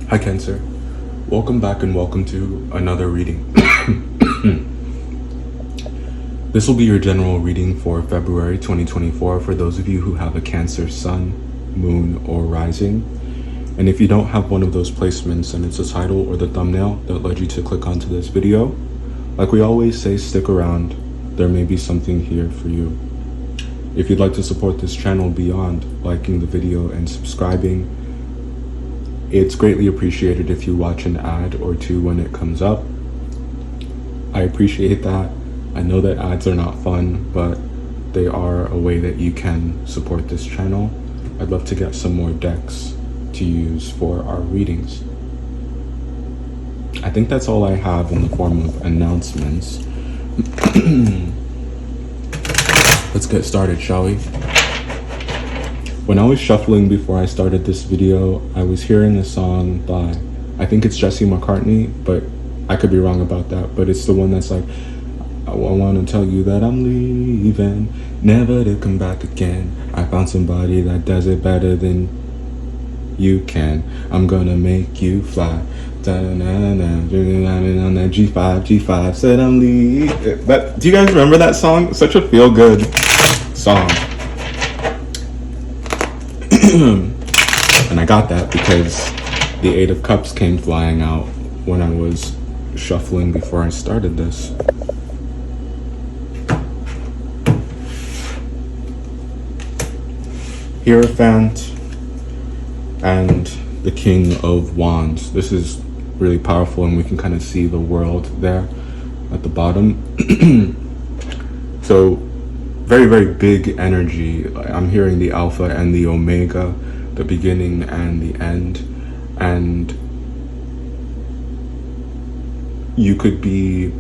Hi Cancer, welcome back and welcome to another reading. This will be your general reading for February 2024 for those of you who have a Cancer sun, moon, or rising. And if you don't have one of those placements and it's a title or the thumbnail that led you to click onto this video, like we always say, stick around. There may be something here for you. If you'd like to support this channel beyond liking the video and subscribing, it's greatly appreciated if you watch an ad or two when it comes up. I appreciate that. I know that ads are not fun, but they are a way that you can support this channel. I'd love to get some more decks to use for our readings. I think that's all I have in the form of announcements. Let's get started, shall we? When I was shuffling before I started this video, I was hearing a song by, I think it's Jesse McCartney, but I could be wrong about that, but it's the one that's like, I want to tell you that I'm leaving, never to come back again. I found somebody that does it better than you can. I'm gonna make you fly. On that G5, said I'm leaving. Do you guys remember that song? Such a feel-good song. And I got that because the Eight of Cups came flying out when I was shuffling before I started this. Hierophant and the King of Wands. This is really powerful, and we can kind of see the world there at the bottom. So very, very big energy. I'm hearing the Alpha and the Omega, the beginning and the end. And you could be,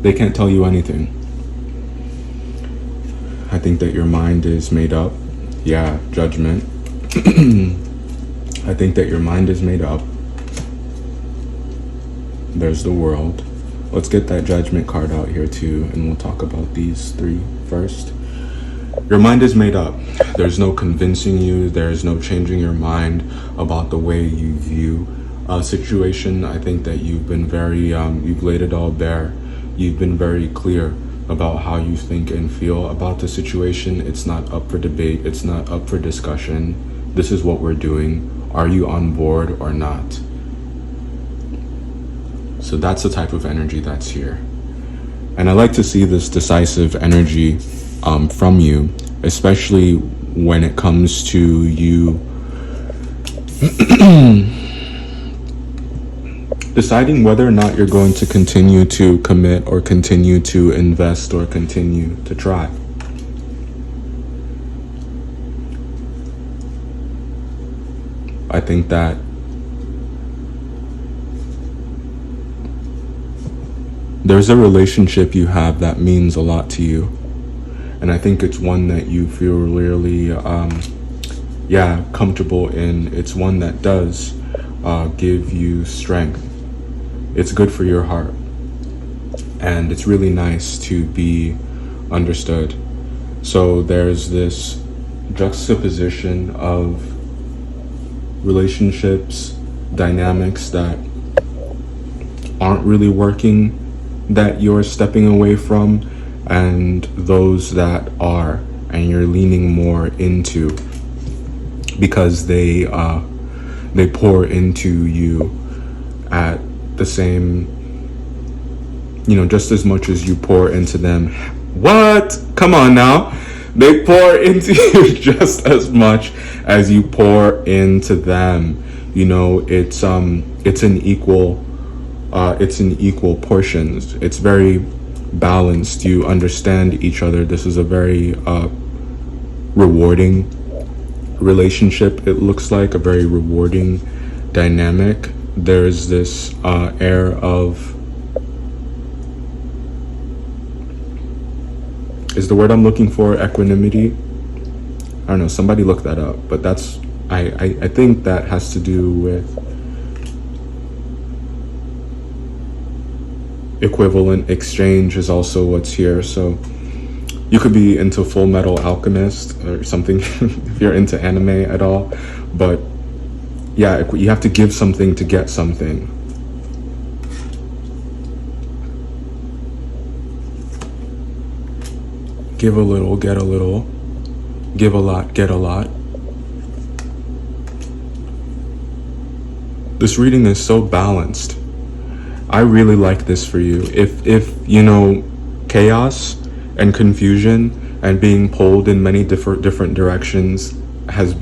they can't tell you anything. I think that your mind is made up. Yeah, Judgment. I think that your mind is made up. There's the World. Let's get that Judgment card out here too, and we'll talk about these three first. Your mind is made up. There's no convincing you. There's no changing your mind about the way you view a situation. I think that you've been very, you've laid it all bare. You've been very clear about how you think and feel about the situation. It's not up for debate. It's not up for discussion. This is what we're doing. Are you on board or not? So that's the type of energy that's here. And I like to see this decisive energy from you, especially when it comes to you deciding whether or not you're going to continue to commit or continue to invest or continue to try. I think that there's a relationship you have that means a lot to you. And I think it's one that you feel really, comfortable in. It's one that does give you strength. It's good for your heart. And it's really nice to be understood. So there's this juxtaposition of relationships, dynamics that aren't really working, that you're stepping away from, and those that are, and you're leaning more into because they pour into you at the same, just as much as you pour into them. What? Come on now. They pour into you just as much as you pour into them. It's an equal portions. It's very balanced. You understand each other. This is a very rewarding relationship. It looks like a very rewarding dynamic. There's this air of, is the word I'm looking for equanimity? I don't know, somebody look that up, but that's, I think that has to do with equivalent exchange is also what's here. So You could be into Full Metal Alchemist or something if you're into anime at all. But yeah, you have to give something to get something. Give a little, get a little. Give a lot, get a lot. This reading is so balanced. I really like this for you. If you know, chaos and confusion and being pulled in many different directions is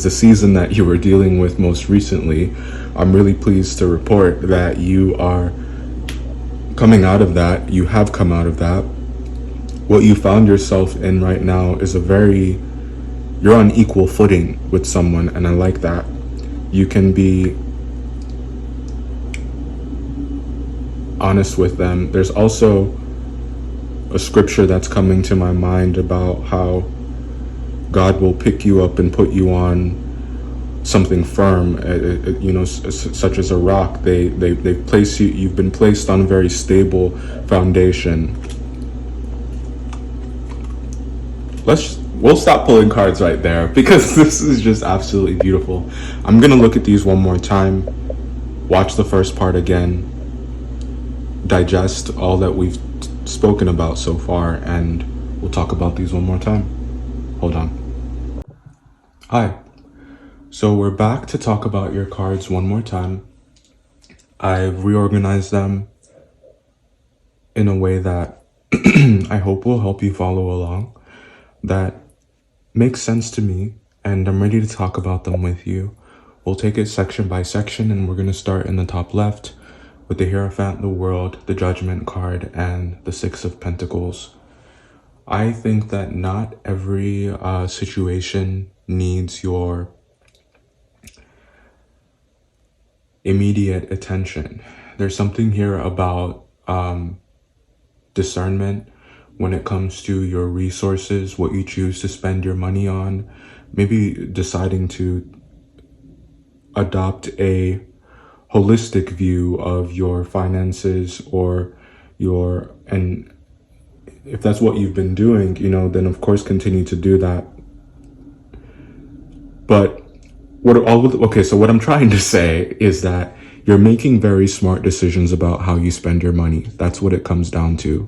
the season that you were dealing with most recently, I'm really pleased to report that you are coming out of that. You have come out of that. What you found yourself in right now is you're on equal footing with someone, and I like that. You can be honest with them. There's also a scripture that's coming to my mind about how God will pick you up and put you on something firm, such as a rock. They place you. You've been placed on a very stable foundation. We'll stop pulling cards right there because this is just absolutely beautiful. I'm gonna look at these one more time, watch the first part again, digest all that we've spoken about so far, and we'll talk about these one more time. Hold on. Hi. So we're back to talk about your cards one more time. I've reorganized them in a way that I hope will help you follow along, that makes sense to me, and I'm ready to talk about them with you. We'll take it section by section, and we're going to start in the top left with the Hierophant, the World, the Judgment card, and the Six of Pentacles. I think that not every situation needs your immediate attention. There's something here about discernment when it comes to your resources, what you choose to spend your money on, maybe deciding to adopt a holistic view of your finances and if that's what you've been doing, then of course continue to do that. But so what I'm trying to say is that you're making very smart decisions about how you spend your money. That's what it comes down to.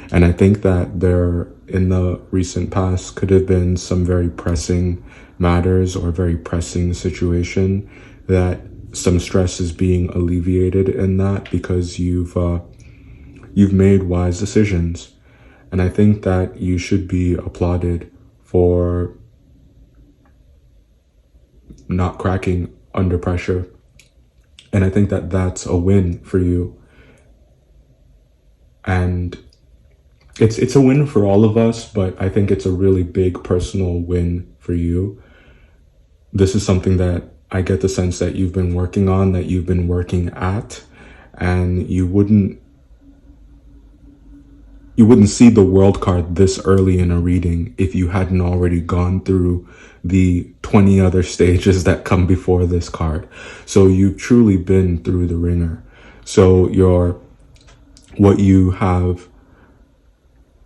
And I think that there, in the recent past, could have been some very pressing matters or very pressing situation that some stress is being alleviated in that because you've made wise decisions. And I think that you should be applauded for not cracking under pressure. And I think that that's a win for you. And it's a win for all of us, but I think it's a really big personal win for you. This is something that I get the sense that you've been working on, that you've been working at, and you wouldn't see the World card this early in a reading if you hadn't already gone through the 20 other stages that come before this card. So you've truly been through the ringer. So what you have,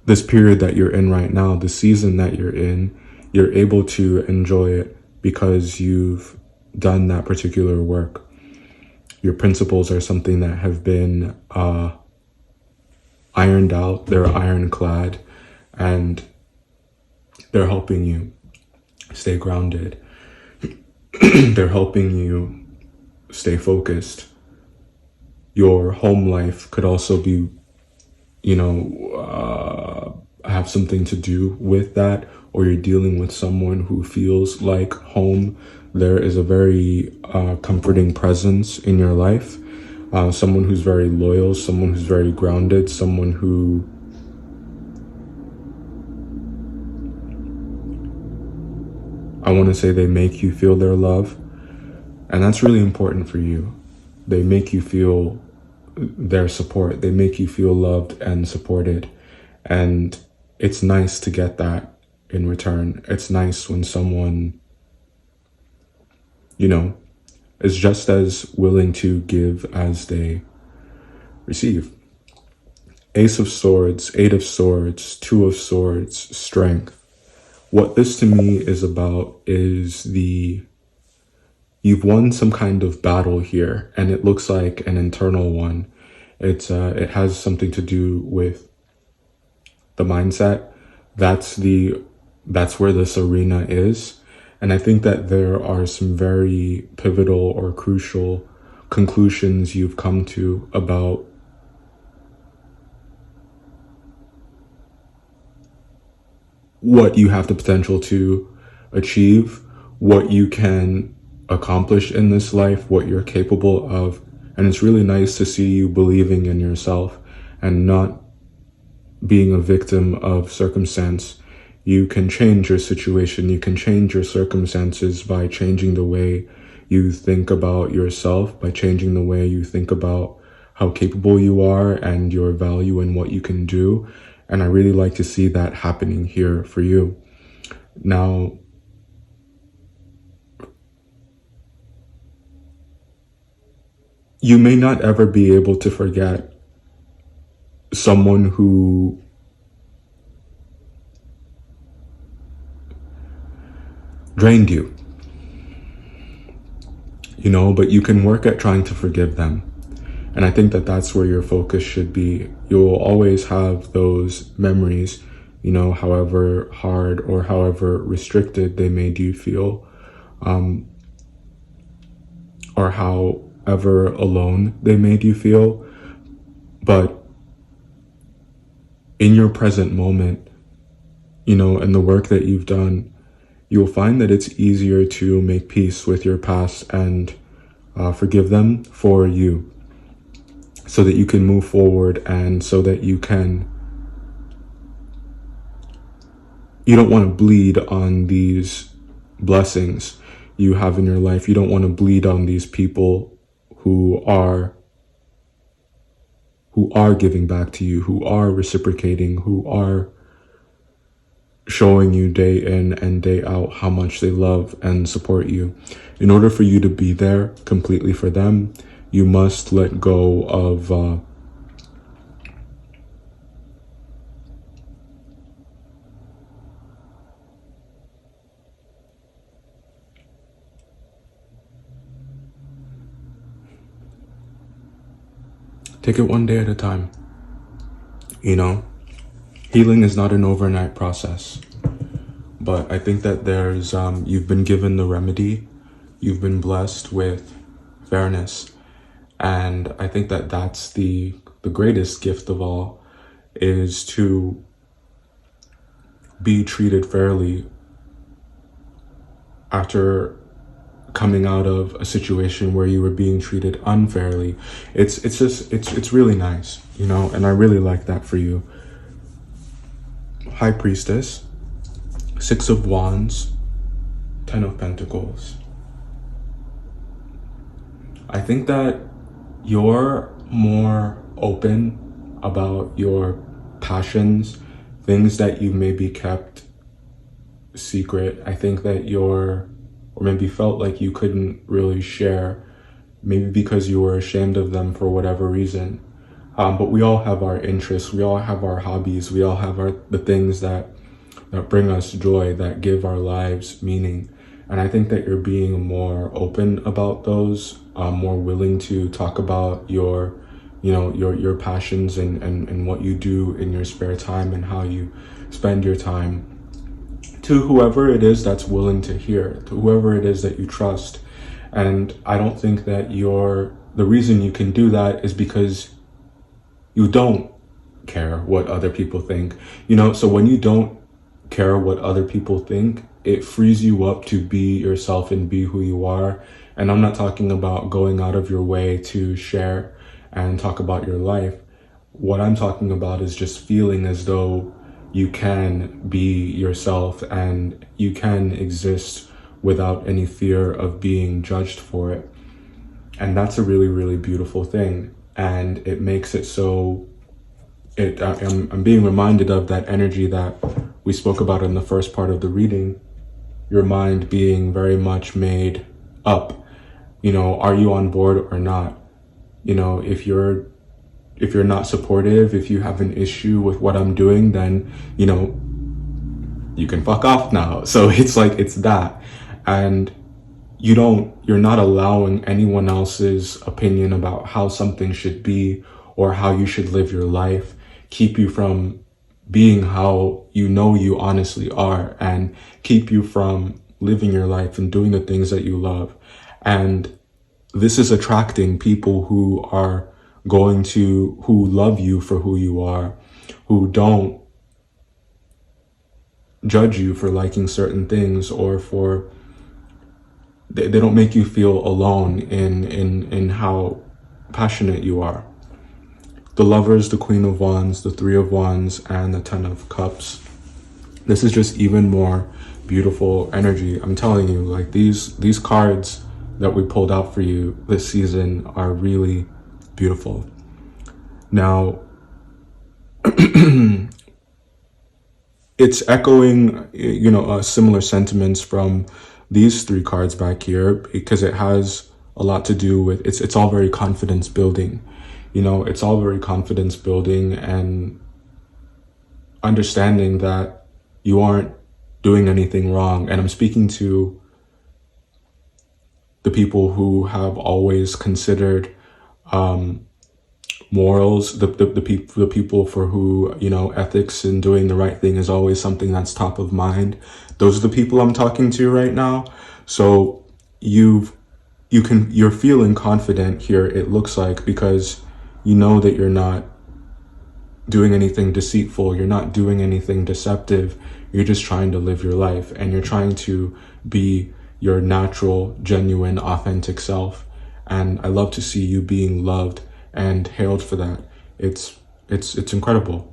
this period that you're in right now, the season that you're in, you're able to enjoy it because you've done that particular work. Your principles are something that have been ironed out, they're ironclad, and they're helping you stay grounded. They're helping you stay focused. Your home life could also be, have something to do with that, or you're dealing with someone who feels like home. There is a very comforting presence in your life. Someone who's very loyal, someone who's very grounded, someone who I want to say they make you feel their love. And that's really important for you. They make you feel their support. They make you feel loved and supported. And it's nice to get that in return. It's nice when someone, is just as willing to give as they receive. Ace of Swords, Eight of Swords, Two of Swords, Strength. What this to me is about is you've won some kind of battle here, and it looks like an internal one. It has something to do with the mindset. That's where this arena is. And I think that there are some very pivotal or crucial conclusions you've come to about what you have the potential to achieve, what you can accomplish in this life, what you're capable of. And it's really nice to see you believing in yourself and not being a victim of circumstance. You can change your situation, you can change your circumstances by changing the way you think about yourself, by changing the way you think about how capable you are and your value and what you can do. And I really like to see that happening here for you. Now, you may not ever be able to forget someone who drained you, but you can work at trying to forgive them. And I think that that's where your focus should be. You'll always have those memories, however hard or however restricted they made you feel, or however alone they made you feel. But in your present moment, and the work that you've done, you'll find that it's easier to make peace with your past and forgive them for you, so that you can move forward and so that you don't want to bleed on these blessings you have in your life. You don't want to bleed on these people who are giving back to you, who are reciprocating, who are showing you day in and day out how much they love and support you. In order for you to be there completely for them, you must let go of take it one day at a time. Healing is not an overnight process, but I think that you've been given the remedy, you've been blessed with fairness, and I think that that's the greatest gift of all, is to be treated fairly after coming out of a situation where you were being treated unfairly. It's really nice, and I really like that for you. High Priestess, Six of Wands, Ten of Pentacles. I think that you're more open about your passions, things that you maybe kept secret. I think that or maybe felt like you couldn't really share, maybe because you were ashamed of them for whatever reason. But we all have our interests, we all have our hobbies, we all have the things that bring us joy, that give our lives meaning. And I think that you're being more open about those, more willing to talk about your passions and what you do in your spare time and how you spend your time, to whoever it is that's willing to hear, to whoever it is that you trust. And I don't think that the reason you can do that is because you don't care what other people think. So when you don't care what other people think, it frees you up to be yourself and be who you are. And I'm not talking about going out of your way to share and talk about your life. What I'm talking about is just feeling as though you can be yourself and you can exist without any fear of being judged for it. And that's a really, really beautiful thing. And it makes it so I'm being reminded of that energy that we spoke about in the first part of the reading, your mind being very much made up. Are you on board or not? If you're if you're not supportive, if you have an issue with what I'm doing, then, you know, you can fuck off now. So it's like, it's that. And you're not allowing anyone else's opinion about how something should be or how you should live your life keep you from being how you know you honestly are, and keep you from living your life and doing the things that you love. And this is attracting people who are who love you for who you are, who don't judge you for liking certain things, or they don't make you feel alone in how passionate you are. The Lovers, the Queen of Wands, the Three of Wands, and the Ten of Cups. This is just even more beautiful energy. I'm telling you, like these cards that we pulled out for you this season are really beautiful. Now, it's echoing, you know, similar sentiments from these three cards back here, because it has a lot to do with, it's all very confidence building. You know, it's all very confidence building and understanding that you aren't doing anything wrong. And I'm speaking to the people who have always considered morals, the people for who, you know, ethics and doing the right thing is always something that's top of mind. Those are the people I'm talking to right now. So you're feeling confident here, it looks like, because you know that you're not doing anything deceitful, you're not doing anything deceptive, you're just trying to live your life, and you're trying to be your natural, genuine, authentic self. And I love to see you being loved and hailed for that. It's incredible.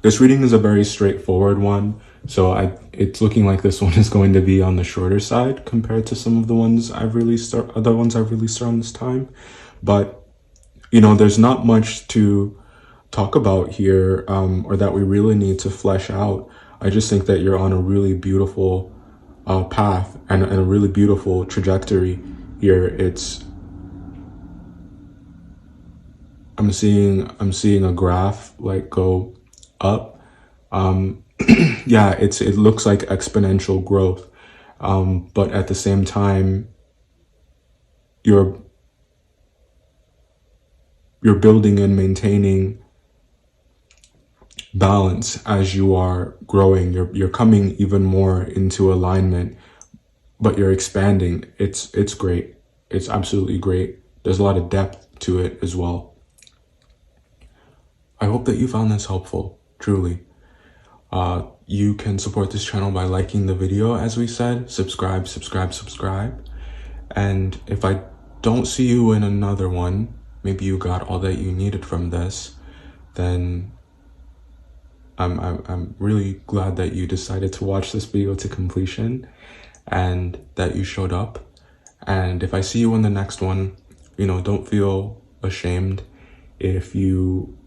This reading is a very straightforward one, so it's looking like this one is going to be on the shorter side compared to some of the ones I've released, or other ones I've released around this time. But you know, there's not much to talk about here, or that we really need to flesh out. I just think that you're on a really beautiful path and a really beautiful trajectory here. I'm seeing a graph like go up. Yeah, it looks like exponential growth, but at the same time, you're building and maintaining balance as you are growing. You're coming even more into alignment, but you're expanding. It's great. It's absolutely great. There's a lot of depth to it as well. I hope that you found this helpful, truly. You can support this channel by liking the video, as we said, subscribe. And if I don't see you in another one, maybe you got all that you needed from this, then I'm really glad that you decided to watch this video to completion and that you showed up. And if I see you in the next one, you know, don't feel ashamed if you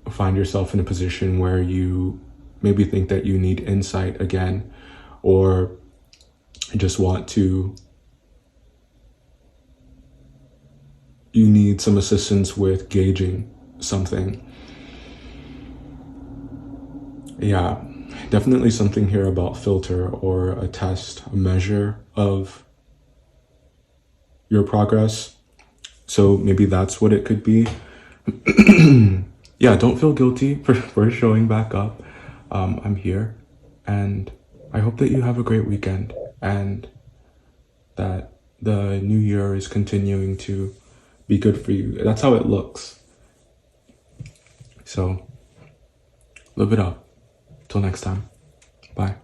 find yourself in a position where you maybe think that you need insight again, or just you need some assistance with gauging something. Yeah, definitely something here about filter or a test, a measure of your progress. So maybe that's what it could be. Yeah, don't feel guilty for showing back up. I'm here, and I hope that you have a great weekend, and that the new year is continuing to be good for you. That's how it looks. So live it up. Till next time. Bye.